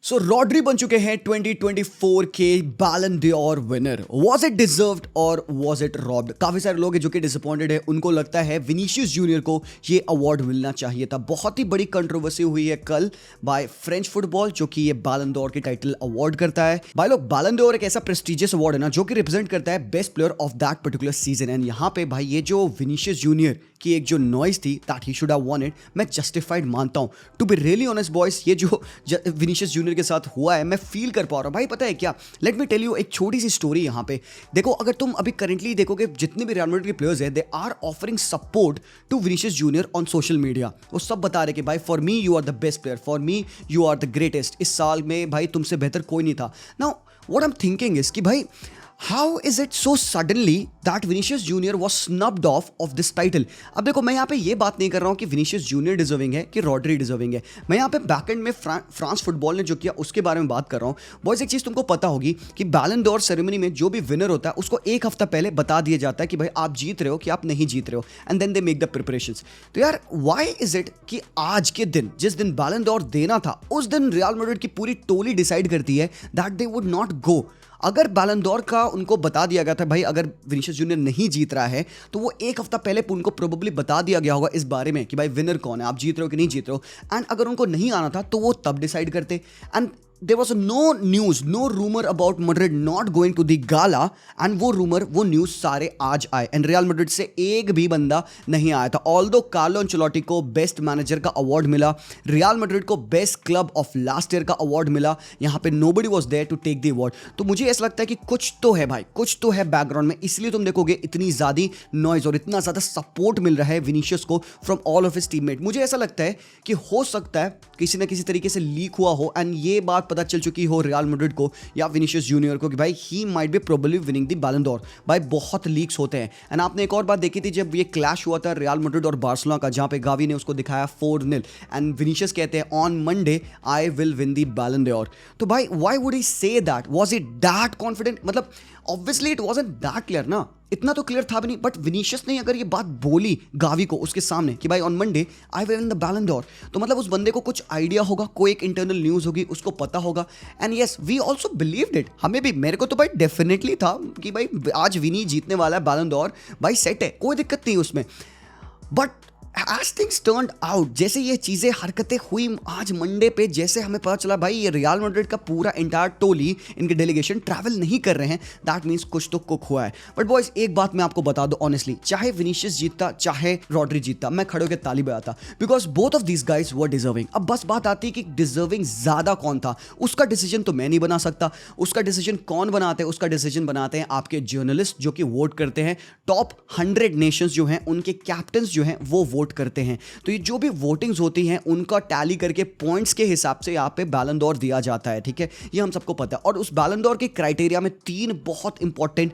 सो Rodri बन चुके हैं 2024 के बैलन Dar winner. Was it deserved और वाज इट रॉब्ड? काफी सारे लोग हैं जो कि डिसअपॉइंटेड है, उनको लगता है विनीशियस जूनियर को ये अवार्ड मिलना चाहिए था। बहुत ही बड़ी कंट्रोवर्सी हुई है कल बाय फ्रेंच फुटबॉल, जो कि ये बैलन डॉर की टाइटल अवार्ड करता है। भाई लोग, बैलन डॉर एक ऐसा प्रेस्टिजियस अवार्ड है ना, जो कि रिप्रेजेंट करता है best player of that particular season. And यहाँ पे भाई ये जो विनीशियस जूनियर की एक जो नॉइज थी that he should have won it, मैं जस्टिफाइड मानता हूँ। To be really honest boys, ये जो विनीशियस जूनियर के साथ हुआ है मैं फील कर पा रहा हूँ। भाई पता है क्या, लेट मी टेल यू एक छोटी सी स्टोरी। यहाँ पे देखो, अगर तुम अभी करेंटली देखोगे जितने भी रियल मैड्रिड के प्लेयर्स हैं, they are offering support to Vinicius junior on social media. वो सब बता रहे कि भाई for me you are the best player, for me you are the greatest, इस साल में भाई तुमसे बेहतर कोई नहीं था। Now what I am thinking is कि भाई How is it so suddenly that Vinicius Junior was snubbed of this title? अब देखो, मैं यहाँ पे ये बात नहीं कर रहा हूँ कि Vinicius Junior डिजर्विंग है कि रॉड्री डिजर्विंग है। मैं यहाँ पे बैकएंड में फ्रांस फुटबॉल ने जो किया उसके बारे में बात कर रहा हूँ। बॉयज, एक चीज़ तुमको पता होगी कि बैलन डॉर सेरेमनी में जो भी विनर होता है उसको एक हफ्ता पहले बता दिया जाता है कि भाई आप जीत रहे हो कि आप नहीं जीत रहे हो, and then they make the preparations. तो यार व्हाई इज इट कि आज के दिन, जिस दिन बैलन डॉर देना था, उस दिन रियल मैड्रिड की पूरी टोली डिसाइड करती है that they would not go. अगर बैलन डॉर का उनको बता दिया गया था भाई अगर विनीशियस जूनियर नहीं जीत रहा है, तो वो एक हफ्ता पहले उनको प्रोबेबली बता दिया गया होगा इस बारे में कि भाई विनर कौन है, आप जीत रहे हो कि नहीं जीत रहे हो। एंड अगर उनको नहीं आना था तो वो तब डिसाइड करते। And there was no news, no rumor about Madrid not going to the gala, and वो rumor, वो news सारे आज आए, and Real Madrid से एक भी बंदा नहीं आया था। Although कार्लो अंचेलोटी को बेस्ट मैनेजर का अवार्ड मिला, रियल मैड्रिड को best club of last year का अवार्ड मिला, यहाँ पे nobody was there to take the award। तो मुझे ऐसा लगता है कि कुछ तो है भाई, कुछ तो है बैकग्राउंड में, इसलिए तुम देखोगे इतनी ज़्यादा नॉइज और इतना ज़्यादा सपोर्ट मिल रहा है विनीशियस को from all of his teammate. मुझे ऐसा लगता है कि हो सकता है किसी ना किसी तरीके से लीक हुआ हो, एंड ये बात पता चल चुकी हो रियल मैड्रिड को या विनीशियस जूनियर को कि भाई he might be probably winning the Ballon Dar. भाई बहुत लीक्स होते हैं। एंड आपने एक और बात देखी थी जब ये क्लैश हुआ था रियल मैड्रिड और बार्सिलोना का, जहां पे गावी ने उसको दिखाया 4-0, एंड विनीशियस कहते हैं on Monday I will win the Ballon d'Or. तो भाई why would he say that? Was it that confident? मतलब obviously it wasn't that clear ना, इतना तो क्लियर था भी नहीं। बट विनीशियस ने अगर ये बात बोली गावी को उसके सामने कि भाई on Monday I will win the Ballon d'Or, तो मतलब उस बंदे को कुछ आइडिया होगा, कोई एक इंटरनल न्यूज़ होगी, उसको पता होगा। And yes, we also believed it. हमें भी, मेरे को तो भाई डेफिनेटली था कि भाई आज विनी जीतने वाला है बैलन डॉर, भाई सेट है, कोई दिक्कत नहीं उसमें। But as things turned out, जैसे ये चीज़ें हरकतें हुई आज मंडे पे, जैसे हमें पता चला भाई ये रियल मैड्रिड का पूरा इंटायर टोली, इनके डेलीगेशन ट्रैवल नहीं कर रहे हैं, दैट मीन्स कुछ तो कुक हुआ है। बट बॉयज, एक बात मैं आपको बता दूं ऑनेस्टली, चाहे विनीशियस जीतता चाहे रॉड्री जीतता, मैं खड़े होकर ताली बजाता, because both of these guys were deserving. अब बस बात आती है कि डिजर्विंग ज़्यादा कौन था, उसका डिसीजन तो मैं नहीं बना सकता। उसका डिसीजन कौन बनाते हैं? उसका डिसीजन बनाते हैं आपके जर्नलिस्ट जो कि वोट करते हैं। टॉप 100 नेशंस जो हैं उनके कैप्टन्स जो हैं वो वोट करते हैं। तो ये जो भी वोटिंग्स होती हैं उनका टैली करके पॉइंट्स के हिसाब से यहाँ पे बैलन डॉर दिया जाता है, ठीक है, ये हम सबको पता है। और उस बैलन डॉर के क्राइटेरिया में 3 बहुत इंपॉर्टेंट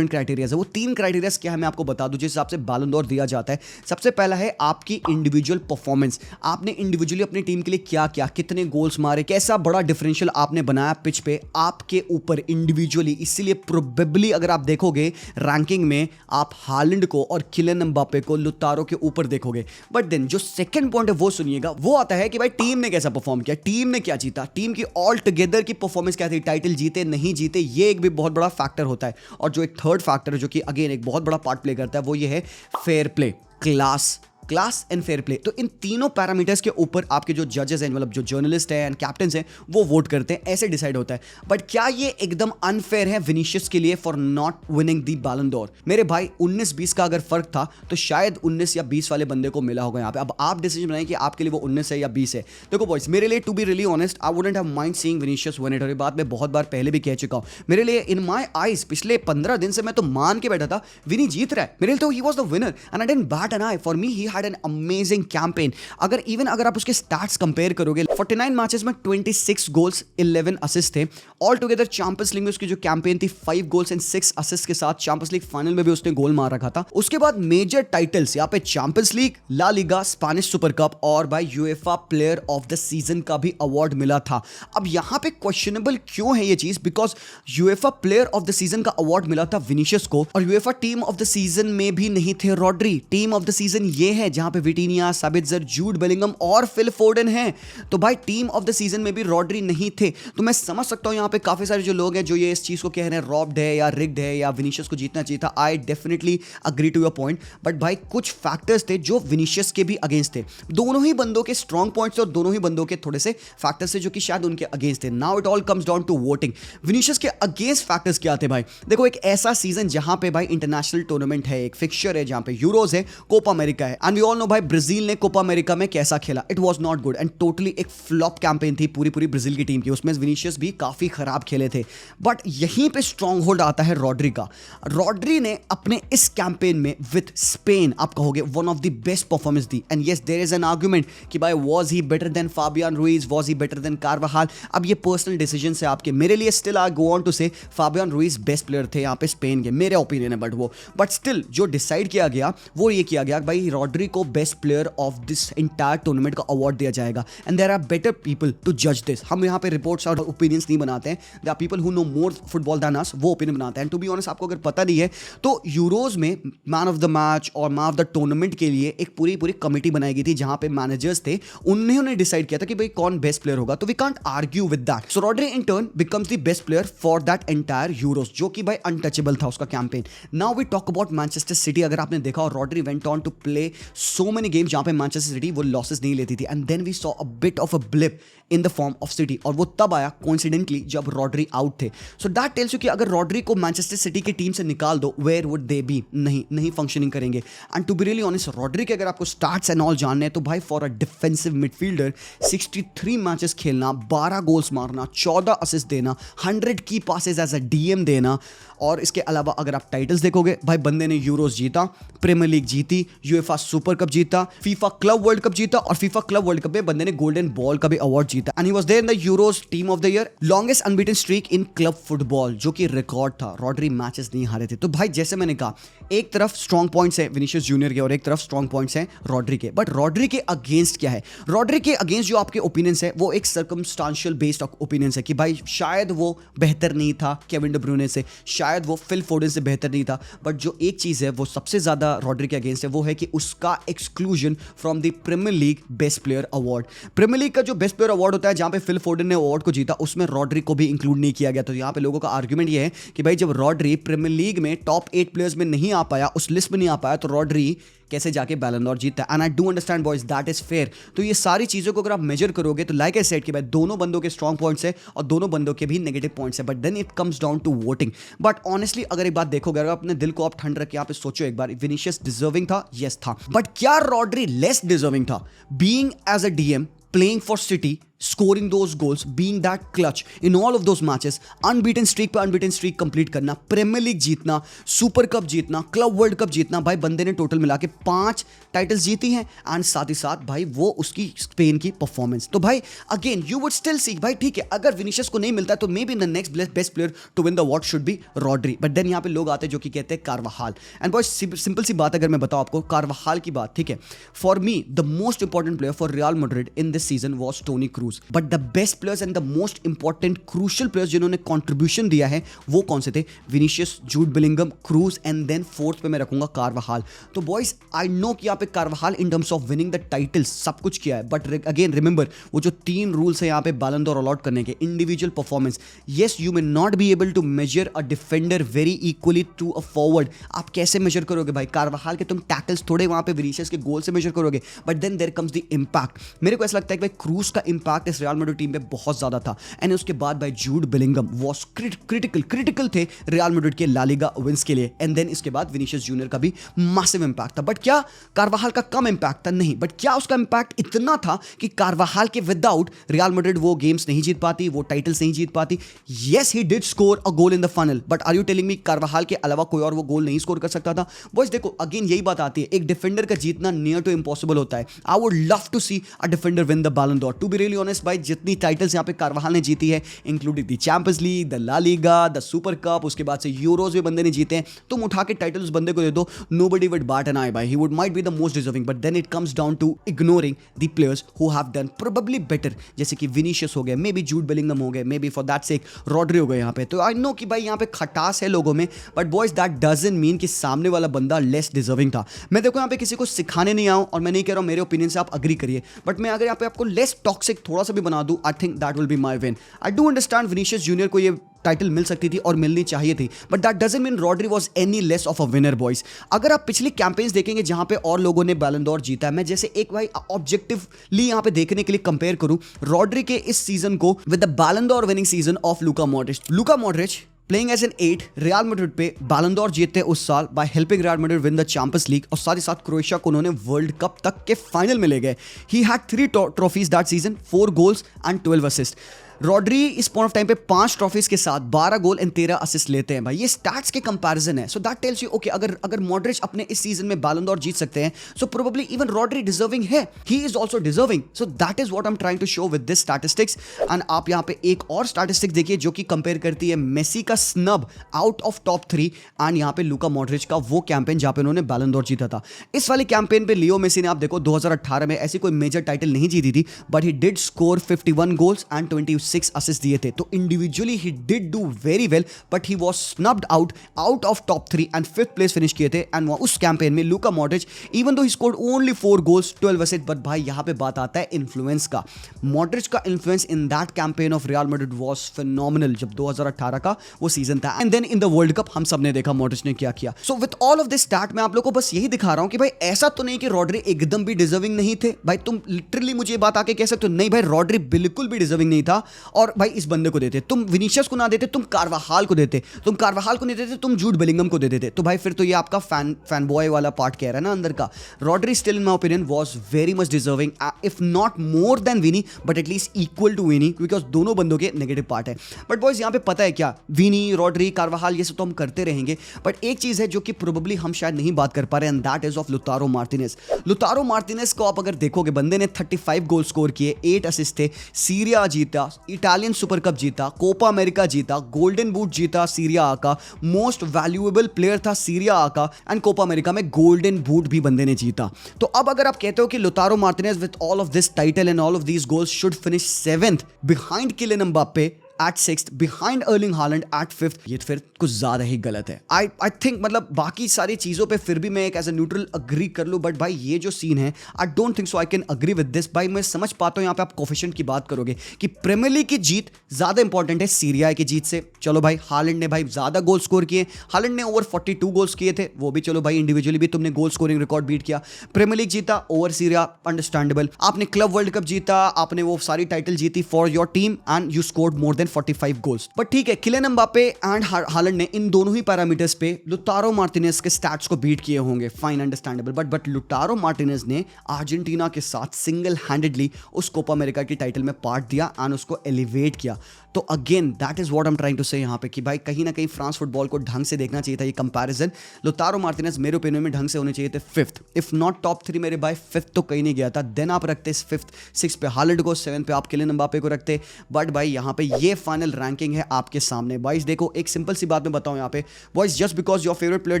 क्राइटेरियाज है। वो 3 क्राइटेरियाज क्या है मैं आपको बता दूं जिस हिसाब से बैलन डॉर दिया जाता है। सबसे पहला है आपकी इंडिविजुअल परफॉर्मेंस। आपने इंडिविजुअली अपनी टीम के लिए क्या किया, कितने गोल्स मारे, कैसा बड़ा डिफरेंशियल आपने बनाया पिच पे आपके ऊपर इंडिविजुअली। इसीलिए प्रोबेबली अगर आप देखोगे रैंकिंग में आप हालैंड को और किलियन एम्बापे को लुतारो के ऊपर देखोगे। बट देन जो सेकंड पॉइंट है वो सुनिएगा, वो आता है कि भाई टीम ने कैसा परफॉर्म किया, टीम ने क्या जीता, टीम की ऑल टुगेदर की परफॉर्मेंस क्या थी, टाइटल जीते नहीं जीते, ये एक भी बहुत बड़ा फैक्टर होता है। और जो एक थर्ड फैक्टर है जो कि अगेन एक बहुत बड़ा पार्ट प्ले करता है, वो ये है fair play, class and fair play. तो इन तीनों पैरामीटर्स के ऊपर आपके जो जजेस हैं, मतलब जो जर्नलिस्ट हैं एंड कैप्टन्स हैं, वो वोट करते हैं, ऐसे डिसाइड होता है। बट क्या ये एकदम अनफेयर है विनीशियस के लिए for not winning the Ballon Dar? मेरे भाई 19-20 का अगर फर्क था तो शायद 19 या 20 वाले बंदे को मिला होगा यहाँ पे। अब आप डिसीजन बनाएं कि आपके लिए वो 19 है या 20 है। देखो बॉयज, मेरे लिए to be really honest, I wouldn't have mind seeing Vinicius win it. और ये बात मैं बहुत बार पहले भी कह चुका हूँ। मेरे लिए इन माई आईज पिछले 15 दिन से मैं तो मान के बैठा था विनी जीत रहा है, मेरे लिए तो he was the winner and I didn't bat an eye. For me he had an amazing campaign. अगर आप उसके स्टैट्स कंपेयर करोगे, 49 मैचेस में 26 गोल्स 11 असिस्ट थे। ऑल टुगेदर चैंपियंस लीग में उसकी जो कैंपेन थी 5 गोल्स एंड 6 असिस्ट के साथ, चैंपियंस लीग फाइनल में भी उसने गोल मार रखा था। उसके बाद मेजर टाइटल्स यहाँ पे Champions League, La Liga, Spanish Super Cup और भाई UEFA player of the season का भी अवार्ड मिला था। अब यहाँ पे क्वेश्चनेबल क्यों है ये चीज? Because UEFA player of the season का अवार्ड मिला था विनीशियस को, और UEFA team of the season में भी नहीं थे Rodri. Team of the season ये है है जहां पे विटिनिया, साबित्जर, जूड बेलिंगम और फिल फोर्डन हैं। तो भाई टीम ऑफ द सीजन में भी रॉड्री नहीं थे। तो मैं समझ सकता हूं यहां पे काफी सारे जो लोग हैं जो ये इस चीज को कह रहे हैं रॉब्ड है या रिग्ड है या विनीशियस को जीतना चाहिए था। I definitely agree to your point, but भाई कुछ फैक्टर्स थे जो विनीशियस के भी अगेंस्ट थे। दोनों ही बंदों के स्ट्रॉन्ग पॉइंट्स थे और दोनों ही बंदों के थोड़े से फैक्टर्स थे जो कि शायद उनके अगेंस्ट थे। Now it all comes down to voting. Vinicius के अगेंस्ट फैक्टर्स क्या थे भाई? देखो, एक ऐसा सीजन जहां पे भाई इंटरनेशनल टूर्नामेंट है, एक फिक्सचर है जहां पे यूरोज है, कोपा अमेरिका है, एंड वी ऑल नो भाई ब्राजील ने कोपा अमेरिका में कैसा खेला। It was not good and totally एक फ्लॉप कैंपेन थी पूरी ब्राजील की टीम की। उसमें विनीशियस भी काफी खराब खेले थे। बट यहीं पे स्ट्रॉन्ग होल्ड आता है रॉड्री का। रॉड्री ने अपने इस कैंपेन में विद स्पेन आप कहोगे one of the best performance दी। And yes, there is an argument कि भाई was he better than Fabian Ruiz, was he better than Carvajal? अब ये पर्सनल डिसीजन है आपके। मेरे लिए still I go on to say Fabian Ruiz best player थे यहाँ पे स्पेन के, मेरे ओपिनियन है। बट स्टिल जो डिसाइड किया गया वो ये किया गया भाई रॉड्री को best player of this entire tournament का अवार्ड दिया जाएगा। And there are better people to जज दिस। हम यहाँ पे रिपोर्ट्स और ओपिनियंस नहीं बनाते हैं। There are people who know more football than us, वो ओपिनियन बनाते हैं। एंड टू बी ऑनेस्ट, आपको अगर पता नहीं है तो यूरोज में मैन ऑफ द मैच और मैन ऑफ द टूर्नामेंट के लिए एक पूरी कमेटी बनाई गई थी जहां पे मैनेजर्स थे। उन्होंने डिसाइड किया था कि भाई कौन बेस्ट प्लेयर होगा। तो we can't argue with that. So Rodri in turn becomes the best player for that entire Euros, जो कि भाई अनटचेबल था उसका campaign. Now we talk about Manchester City. अगर आपने देखा, और Rodri went on to play so many games जहां पे मैनचेस्टर सिटी वो लॉसेस नहीं लेती थी। And then we saw a bit of a blip in the form of City, और वो तब आया कोइंसिडेंटली जब रॉड्री आउट थे। सो दैट टेल्स यू कि अगर रॉड्री को मैनचेस्टर सिटी की टीम से निकाल दो, वेयर वुड दे बी? नहीं फंक्शनिंग करेंगे। And to be really honest, Rodri के अगर आपको स्टार्ट्स एंड ऑल जानने हैं तो भाई for a defensive midfielder 63 matches खेलना, 12 गोल्स मारना, 14 असिस्ट देना, 100 की पासेस एज अ डीएम देना, और इसके अलावा अगर आप टाइटल्स देखोगे भाई बंदे ने यूरोज जीता, प्रीमियर लीग जीती, यूएफए सुपर कप जीता, फीफा क्लब वर्ल्ड कप जीता, और फीफा क्लब वर्ल्ड कप में बंदे ने गोल्डन बॉल का भी अवार्ड जीता। And he was there in the Euros team of the year. Longest unbeaten streak in club football, जो कि रिकॉर्ड था। रॉड्री मैचेस नहीं हारे थे। तो भाई जैसे मैंने कहा, एक तरफ स्ट्रॉन्ग पॉइंट्स है विनीशियस जूनियर के और एक तरफ स्ट्रॉन्ग पॉइंट्स हैं रॉड्री के। बट रॉड्री के अगेंस्ट क्या है? रॉड्री के अगेंस्ट जो आपके ओपिनियंस है वो एक सर्कमस्टांशियल बेस्ड ओपिनियंस है कि भाई शायद वो बेहतर नहीं था केविन डी ब्रूयने से, शायद वो फिल फोर्डन से बेहतर नहीं था। बट जो एक चीज है वो सबसे ज्यादा रॉड्री के अगेंस्ट है, वो है कि उसका exclusion from the Premier League best player award. Premier League का जो बेस्ट प्लेयर अवार्ड होता है जहां पे फिल फोर्डन ने अवार्ड को जीता, उसमें रॉड्री को भी इंक्लूड नहीं किया गया। तो यहां पे लोगों का आर्गुमेंट ये है कि भाई जब रॉड्री प्रीमियर लीग में टॉप 8 प्लेयर्स में नहीं आ पाया, उस लिस्ट में नहीं आ पाया, तो रॉड्री कैसे जाके बैलन डॉर जीतता है? And I do understand boys, that is fair. तो ये सारी चीजों को अगर आप मेजर करोगे तो लाइक आई सेड कि भाई दोनों बंदों के स्ट्रॉन्ग पॉइंट्स है और दोनों बंदों के भी नेगेटिव पॉइंट्स है। But then it comes down to voting. But honestly अगर एक बात देखोगे, अगर अपने दिल को आप ठंड रख के यहाँ पे सोचो एक बार, विनीशियस डिजर्विंग था? यस था। बट क्या रॉड्री लेस डिजर्विंग था? Being as a DM, playing for City, scoring those goals, being that clutch in all of those matches, unbeaten streak पे unbeaten streak कंप्लीट करना, प्रीमियर लीग जीतना, super cup जीतना, club world cup जीतना। भाई बंदे ने total मिला के 5 टाइटल्स जीती हैं। एंड साथ ही साथ भाई वो उसकी स्पेन की परफॉर्मेंस। तो भाई again you would still see भाई ठीक है, अगर विनीशियस को नहीं मिलता तो maybe the next best player to win the award should be Rodri. But then यहाँ पे लोग आते हैं जो कि कहते हैं कार्वाहाल। एंड बॉयज सिंपल सी बात अगर मैं बताऊँ आपको कार्वाहाल की बात, ठीक है, for me the most important player for Real Madrid in this season was Toni Kroos. But the best players and the most important crucial players जिन्होंने कंट्रीब्यूशन दिया है वो कौन से थे? Vinicius, Jude Bellingham, Kroos, and then fourth पे मैं रखूंगा कार्वाहाल। तो बॉयज आई नो कि यहाँ पे कार्वाहाल in terms of winning the titles सब कुछ किया है। बट अगेन रिमेंबर वो जो 3 रूल्स है यहाँ पे बैलन डॉर अलॉट करने के, individual performance. Yes, you may not be able to measure a defender very equally to a forward. आप कैसे मेजर करोगे भाई? कार्वाहाल के तुम टैकल्स थोड़े वहां पे विनीशियस के गोल से मेजर करोगे। But then there comes the impact. मेरे को ऐसा लगता है कि भाई क्रूज का इंपैक्ट इस रियल मैड्रिड टीम पे बहुत ज्यादा था। एंड उसके बाद भाई जूड बेलिंगम वाज क्रिटिकल थे रियल मैड्रिड के ला लीगा विंस के लिए। एंड देन इसके बाद विनीशियस जूनियर का भी मैसिव इंपैक्ट था। बट क्या कार्वाहाल का कम इंपैक्ट था? नहीं। बट क्या उसका इंपैक्ट इतना था कि कार्वाहाल के विदाउट रियल मैड्रिड वो गेम्स नहीं जीत पाती, वो टाइटल्स नहीं जीत पाती? Yes, he did score a goal in the final. But are you telling me Carvajal के अलावा कोई और वो गोल नहीं स्कोर कर सकता था? बॉयज देखो अगेन यही बात आती है, एक डिफेंडर का जीतना नियर टू इम्पॉसिबल होता है। I would love to see a defender win win the Ballon to be really honest भाई, जितनी टाइटल्स यहाँ पे कारवाहाल ने जीती है, including the Champions League, the La Liga, the Super Cup, उसके बाद से यूरोज भी बंदे ने जीते हैं, तुम उठा के टाइटल उस बंदे को दे दो, nobody would bat an eye भाई, he would might be the most deserving, but then it comes down to ignoring the players who have done probably better, जैसे कि विनीशियस हो गए, मे बी जूड बेलिंगम हो गए, maybe for that sake Rodri हो गए यहाँ पे। तो आई नो कि भाई यहाँ पे खटास है लोगों में, but boys that doesn't mean कि सामने वाला बंदा लेस डिजर्विंग था। मैं देखो यहाँ पे किसी को सिखाने नहीं आऊँ, और मैं नहीं कह रहा हूँ मेरे ओपिनियन से आप अग्री करिए, बट मैं अगर यहाँ पे आपको लेस टॉक्सिक थोड़ा सा भी बना दूं, I think that will be my win. I do understand Vinicius junior को ये टाइटल मिल सकती थी और मिलनी चाहिए थी, but that doesn't mean Rodri was any less of a winner boys. अगर आप पिछली कैंपेन्स देखेंगे जहां पे और लोगों ने बैलन डॉर जीता है, मैं जैसे एक भाई ऑब्जेक्टिवली यहां पे देखने के लिए कंपेयर करूं रॉड्री के इस सीजन को with the Ballon d'Or winning season of Luka Modric. Luka Modric playing as an 8 Real Madrid पे बैलन डॉर जीतते उस साल by helping Real Madrid win the Champions League, और साथ ही साथ क्रोएशिया को उन्होंने वर्ल्ड कप तक के फाइनल में ले गए। He had 3 trophies that season, 4 goals and 12 assist. Rodri इस पॉइंट ऑफ टाइम पे 5 ट्रॉफीज के साथ 12 गोल एंड 13 असिस्ट लेते हैं भाई। ये स्टैट्स के कंपैरिजन है, so that tells you okay, अगर मॉड्रिच अपने इस सीजन में बैलन डॉर जीत सकते हैं, so probably even Rodri deserving है, he is also deserving. So that is what I am trying to show with this statistics. And आप यहां पे एक और स्टैटिस्टिक्स देखिए जो कि कंपेयर करती है मेसी का snub out of top 3 and यहां पे लूका मॉड्रिच का वो कैंपेन जहां पे उन्होंने बैलन डॉर जीता था। इस वाले कैंपेन पे लियो मेसी ने आप देखो 2018 में ऐसी कोई मेजर टाइटल नहीं जीती थी, but he did score 51 goals and 26 assist दिए थे। तो individually he did do very well, but he was snubbed out of top 3 and 5th place finish किए थे। एंड उस कैंपेन में Luka Modric even though he scored only 4 goals 12 assist, but भाई यहां पे बात आता है इन्फ्लुएंस का। मॉड्रिच का influence in that campaign of Real Madrid was phenomenal, जब 2018 का वो सीजन था। And then in the World Cup हम सब ने देखा मॉड्रिच ने क्या किया। So with all of this stat मैं आप लोगों को बस यही दिखा रहा हूं कि भाई ऐसा तो नहीं कि रॉड्री एकदम भी डिजर्विंग नहीं थे भाई। तुम लिटरली मुझे ये बात आके कह सकते हो नहीं भाई रॉड्री बिल्कुल भी डिजर्विंग नहीं था, और भाई इस बंदे को देते, तुम विनीशियस को ना देते, तुम कारवाहाल को देते, तुम कारवाहाल को नहीं देते, तुम जूड बेलिंगम को दे देते, तो भाई फिर तो ये आपका फैन बॉय वाला पार्ट कह रहा है ना अंदर का। Rodri still in my opinion was very much deserving, if not more than Vini but at least equal to Vini, because दोनों बंदों के नेगेटिव पार्ट है। बट बॉयज यहाँ पे पता है क्या, विनी, रॉड्री, कारवाहाल ये सब तो हम करते रहेंगे, बट एक चीज है जो कि प्रोबेबली हम शायद नहीं बात कर पा रहे, and that is of Lautaro Martinez. Lautaro Martinez को आप अगर देखोगे, बंदे ने 35 गोल स्कोर किए, 8 असिस्ट थे, सीरिया जीता, इटालियन सुपर कप जीता, कोपा अमेरिका जीता, गोल्डन बूट जीता सीरिया आ का, मोस्ट वैल्यूएबल प्लेयर था सीरिया आ का, एंड कोपा अमेरिका में गोल्डन बूट भी बंदे ने जीता। तो अब अगर आप कहते हो कि Lautaro Martinez with all of this title and all of these goals should finish 7th behind Kylian Mbappe at 6th, behind Erling Haaland at 5th, ये फिर कुछ ज्यादा ही गलत है। I think मतलब बाकी सारी चीजों पे फिर भी मैं एक एज ए न्यूट्रल अग्री कर लूं, बट भाई ये जो सीन है आई don't think so I can agree with this. भाई मैं समझ पाता हूं यहाँ पे आप कोफिशिएंट की बात करोगे कि प्रीमियर लीग की जीत ज्यादा इंपॉर्टेंट है सीरिया की जीत से। चलो भाई हालैंड ने भाई ज्यादा गोल स्कोर किए, हालैंड ने ओवर 42 गोल्स किए थे, वो भी चलो भाई इंडिविजुअली भी तुमने गोल स्कोरिंग रिकॉर्ड बीट किया। प्रीमियर लीग जीता ओवर सीरिया, अंडरस्टैंडेबल। आपने क्लब वर्ल्ड कप जीता, आपने वो सारी टाइटल जीती for your team and you scored more than 45 goals. But ठीक है, किलियन एम्बाप्पे एंड हालैंड ने इन दोनों ही पैरामीटर्स पे लुतारो मार्टिनेज के स्टैट्स को बीट किए होंगे, fine, understandable. But Lautaro Martinez ने अर्जेंटीना के साथ सिंगल हैंडेडली उस कोपा अमेरिका की टाइटल में पार्ट दिया एंड उसको एलिवेट किया। तो again that is what I am trying to say यहाँ पे कि भाई कहीं ना कहीं फ्रांस फुटबॉल को ढंग से देखना चाहिए था। ये कंपैरिजन लुतारो मार्टिनेज मेरे ओपिनियन में ढंग से होने चाहिए थे 5th, इफ नॉट टॉप 3 मेरे भाई 5th तो कहीं नहीं गया था। देन आप रखते 5th, 6 पे हालैंड को, 7 पे आप किलियन एम्बाप्पे को रखते। बट भाई यहाँ पे ये फाइनल रैंकिंग है आपके सामने। बॉयज देखो एक सिंपल सी बात मैं बताऊं यहाँ पे, boys just because your favourite player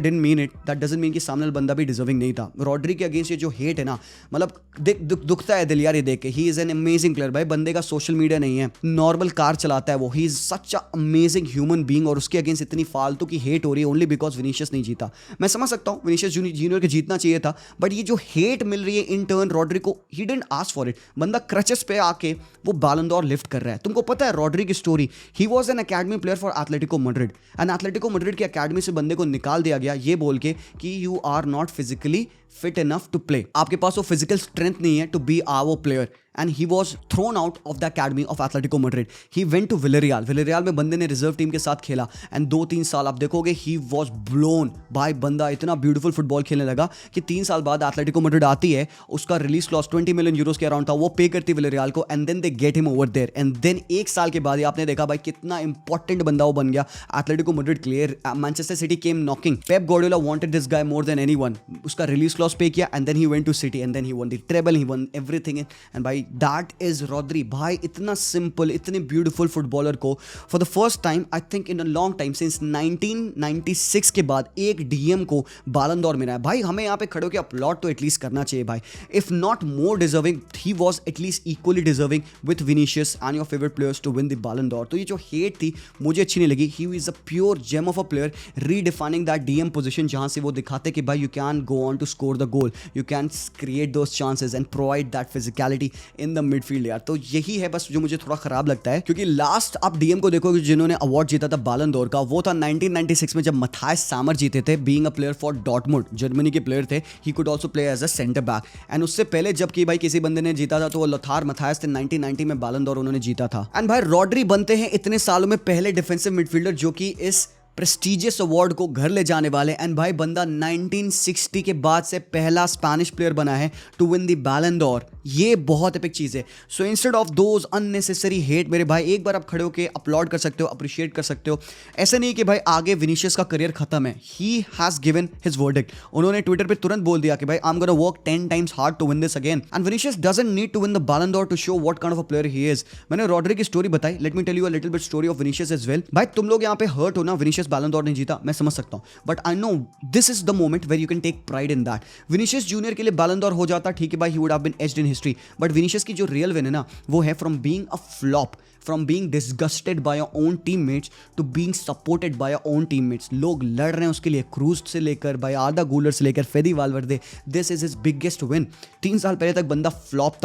didn't mean it that doesn't mean कि सामने वाला बंदा भी डिजर्विंग नहीं था। रॉड्री के अगेंस्ट ये जो हेट है ना, मतलब दुखता है दिल यार ये देख के। He is an amazing player भाई, बंदे का सोशल मीडिया नहीं है, नॉर्मल कार चलाता है वो, he is such a amazing human being, और उसके अगेंस्ट इतनी फालतू की हेट हो रही है ओनली बिकॉज विनीशियस नहीं जीता। मैं समझ सकता हूँ विनीशियस जूनियर के जीतना चाहिए था, बट ये जो हेट मिल रही है इन टर्न रॉड्री को, he didn't ask for it. बंदा क्रचेस पे आके वो बैलन डॉर लिफ्ट कर रहा है। तुमको पता है रॉड्री की story, he was an academy player for Atletico Madrid, and Atletico Madrid की एकेडमी से बंदे को निकाल दिया गया ये बोल के कि you are not physically fit enough to play, आपके पास वो फिजिकल स्ट्रेंथ नहीं है to be our player, and he was thrown out of the academy of Atletico Madrid. He went to Villarreal में बंदे ने रिजर्व टीम के साथ खेला, एंड 2-3 साल आप देखोगे ही वाज ब्लोन भाई। बंदा इतना ब्यूटीफुल फुटबॉल खेलने लगा कि 3 साल बाद एथलेटिको मैड्रिड आती है, उसका रिलीज क्लॉज 20 मिलियन यूरोस के अराउंड था, वो पे करती विलेरियल को, and then they get him over there. And then 1 साल के बाद आपने देखा भाई कितना इंपॉर्टेंट बंदा वो बन गया Atletico Madrid clear. Manchester City came knocking, Pep Guardiola wanted this guy more than anyone, उसका रिलीज क्लॉज पे किया, and then he went to City, and then he won the treble, he won everything, and भाई भाई, that is Rodri भाई। इतना simple, इतने beautiful footballer को for the first time I think in a long time since 1996 के बाद एक DM को बैलन डोर मिला है भाई। हमें यहाँ पे खड़े होकर अपलॉड तो एटलीस्ट करना चाहिए भाई, if not more deserving, he was at least equally deserving with Vinicius and your favourite players to win the Ballon d'Or. तो ये जो हेट थी मुझे अच्छी नहीं लगी। He is a pure gem of a player, redefining that DM position, जहां से वो दिखाते कि भाई you can go on to score the goal, you can create those chances and provide that physicality in the midfield यार। तो यही है बस जो मुझे थोड़ा खराब लगता है, क्योंकि लास्ट आप डीएम को देखोगे जिन्होंने अवार्ड जीता था बैलन डोर का, वो था 1996 में जब मथायस सामर जीते थे, being a player for Dortmund, Germany के प्लेयर थे। He could also play as a centre back. And उससे पहले जब कि भाई किसी बंदे ने जीता था तो वो लोथार मथायस थे, 1990 में बैलन डोर उन्होंने जीता था। एंड भाई रॉड्री बनते हैं इतने सालों में पहले डिफेंसिव मिडफील्डर जो कि इस प्रेस्टीजियस अवार्ड को घर ले जाने वाले। एंड भाई बंदा 1960 के बाद से पहला स्पेनिश प्लेयर बना है to win the Ballon d'Or. ये बहुत एपिक चीज है। So instead of those unnecessary hate मेरे भाई, एक बार आप खड़े होकर अपलॉड कर सकते हो, अप्रिशिएट कर सकते हो। ऐसा नहीं कि भाई आगे विनीशियस का करियर खत्म है, he has given his verdict. उन्होंने ट्विटर पे तुरंत बोल दिया कि भाई I am gonna work 10 times hard to win this again. And Vinicius doesn't need to win the Ballon d'Or to show what kind of a player he is. मैंने Rodri की story बताई, let me tell you a little bit story of Vinicius as well. भाई तुम लोग यहाँ पे hurt हो ना, विनीशियस बैलन डोर नहीं जीता, मैं समझ सकता हूं, but I know this is the moment where you can take pride in that. Vinicius Junior के लिए बैलन डोर हो जाता, ठीक है भाई, he would have been etched in history, but Vinicius की जो रियल विन है ना, वो है from being a flop, from being disgusted by your own teammates to being supported by your own teammates। लोग लड़ रहे हैं उसके लिए, क्रूज से लेकर भाई आर्दा गुलर से लेकर Fede Valverde, this is his biggest win. 3 साल पहले तक बंदा फ्लॉप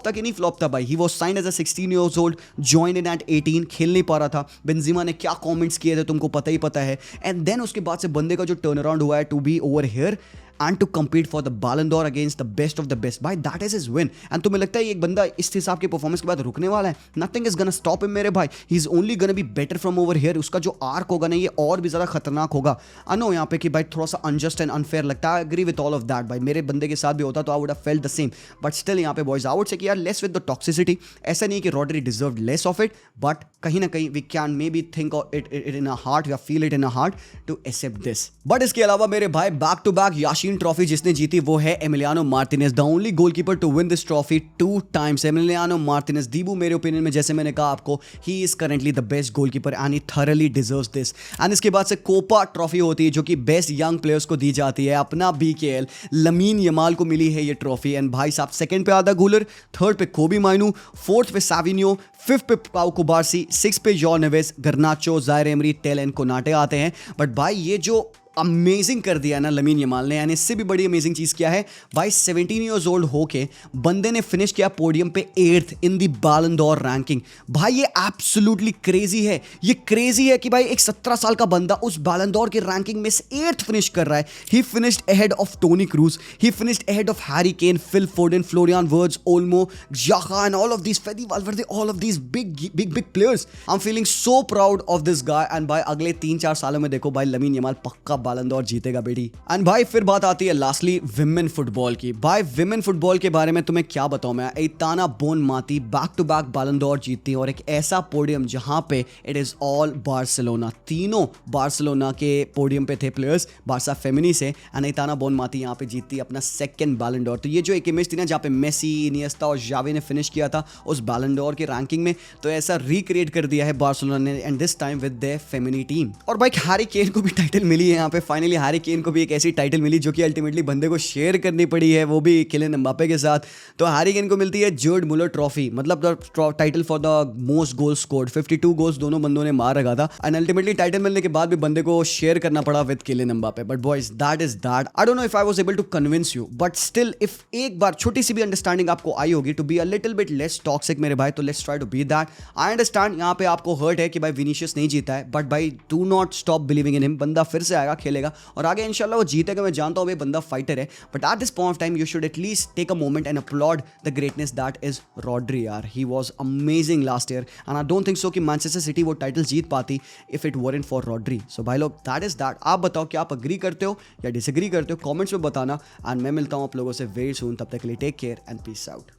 था कि नहीं फ्लॉप था भाई। He was signed as a 16 years old, join in at 18, खेल नहीं पा रहा था। बेंजिमा ने क्या कमेंट्स किए थे तुमको पता है। एंड देन उसके बाद से बंदे का जो टर्न अराउंड हुआ है to be over here and to compete for the Ballon d'Or against the best of the best, भाई that is his win। and तुम्हें लगता है एक बंदा इस हिसाब के परफॉर्मेंस के बाद रुकने वाला है? nothing is gonna stop him मेरे भाई, he is only gonna be better from over here। उसका जो आर्क होगा ना ये और भी ज़्यादा खतरनाक होगा। I know यहाँ पे कि भाई थोड़ा सा unjust and unfair लगता है, I agree with all of that भाई, मेरे बंदे के साथ भी होता तो I would have felt the same, but still यहाँ पे boys I would say कि यार less with the toxicity। ऐसा नहीं कि Rodri deserved less of it, but कहीं ना कहीं we can maybe think of it in our heart, we feel it in our heart to accept this। but इसके अलावा मेरे भाई back to back Yashin trophy जिसने जीती वो है Emiliano Martinez, the only goalkeeper to win this trophy 2 times। Emiliano Martinez Dibu मेरे opinion में, जैसे मैंने कहा आपको, he is currently the best goalkeeper and he thoroughly deserves this. And इसके बाद से कोपा ट्रॉफी होती है जो कि बेस्ट यंग प्लेयर्स को दी जाती है। अपना बीकेएल लमीन यमाल को मिली है ये ट्रॉफी। एंड भाई साहब सेकंड पे आर्दा गुलर, थर्ड पे कोबी माइनू, फोर्थ पे साविनियो, फिफ्थ पे पाउ कुबार्सी, सिक्स पे Joao Neves, Garnacho, Zaire Emery, Tel and Konate आते हैं। बट भाई ये जो अमेजिंग कर दिया ना लमीन यमाल ने, यानी इससे भी बड़ी अमेजिंग चीज़ क्या है भाई, 17 years old होके बंदे ने फिनिश किया पोडियम पे 8th इन दी बैलन डोर रैंकिंग। भाई ये एब्सोल्युटली क्रेजी है। ये क्रेजी है कि भाई एक 17 साल का बंदा उस बैलन डोर की रैंकिंग में 8th फिनिश कर रहा है। He finished ahead of Toni Kroos, he finished ahead of Harry Kane, Phil Foden, Florian Wirtz, Olmo, Xhaka and all of these, Fede Valverde, all of these big players. I am feeling so proud of this guy. And भाई अगले 3-4 सालों में देखो भाई lamin Yamal पक्का बैलन door जीतेगा बेटी। एंड भाई फिर बात आती है लास्टली विमेन फुटबॉल की। भाई विमेन फुटबॉल के बारे में तुम्हें क्या बताऊं मैं, Aitana Bonmati back to back Ballon d'Or जीतती है, और एक ऐसा पोडियम जहां पे इट इज ऑल बार्सिलोना, तीनों बार्सिलोना के पोडियम पे थे प्लेयर्स, बार्सा फेमिनी से। एंड एताना बोनमाती यहाँ पे जीतती है अपना सेकंड बैलन डोर। तो ये जो एक इमेज थी ना जहाँ पे मेसी, इनिएस्टा और जावी ने फिनिश किया था उस बैलन डोर की रैंकिंग में, तो ऐसा रिक्रिएट कर दिया है बार्सिलोना ने, and this time with their Femeni team. और भाई हैरी केन को भी टाइटल मिली है यहाँ पे। फाइनली हैरी केन को भी एक ऐसी टाइटल मिली जो कि अल्टीमेटली बंदे को शेयर करनी पड़ी है, वो भी किलियन एम्बापे के साथ। तो हैरी केन को मिलती है जर्ड मुलर ट्रॉफी, मतलब the title for the most goals scored. 52 goals दोनों बंदों ने मार रखा था, एंड अल्टीमेटली टाइटल मिलने के बाद भी बंदे को शेयर करना पड़ा with Kylian Mbappe. But boys that is that. I don't know if I was able to convince you, but still if एक बार छोटी सी भी अंडरस्टैंडिंग आपको आई होगी to be a little bit less toxic मेरे भाई, तो let's try to be that. I understand यहाँ पे आपको हर्ट है कि भाई विनीशियस नहीं जीता है, बट भाई do not stop believing in him. बंदा फिर से आएगा, खेलेगा और आगे इंशाल्लाह वो जीतेगा। मैं जानता हूँ भाई बंदा फाइटर है, but at this point of time you should at least take a moment and applaud the greatness that is Rodri यार। He was amazing last year, and I don't think so कि मैनचेस्टर सिटी वो title जीत पाती if it weren't for Rodri. So भाई लोग that is that. आप बताओ कि आप अग्री करते हो या डिसएग्री करते हो, कमेंट्स में बताना। एंड मैं मिलता हूँ आप लोगों से वेरी सून, तब तक के लिए take care and peace out.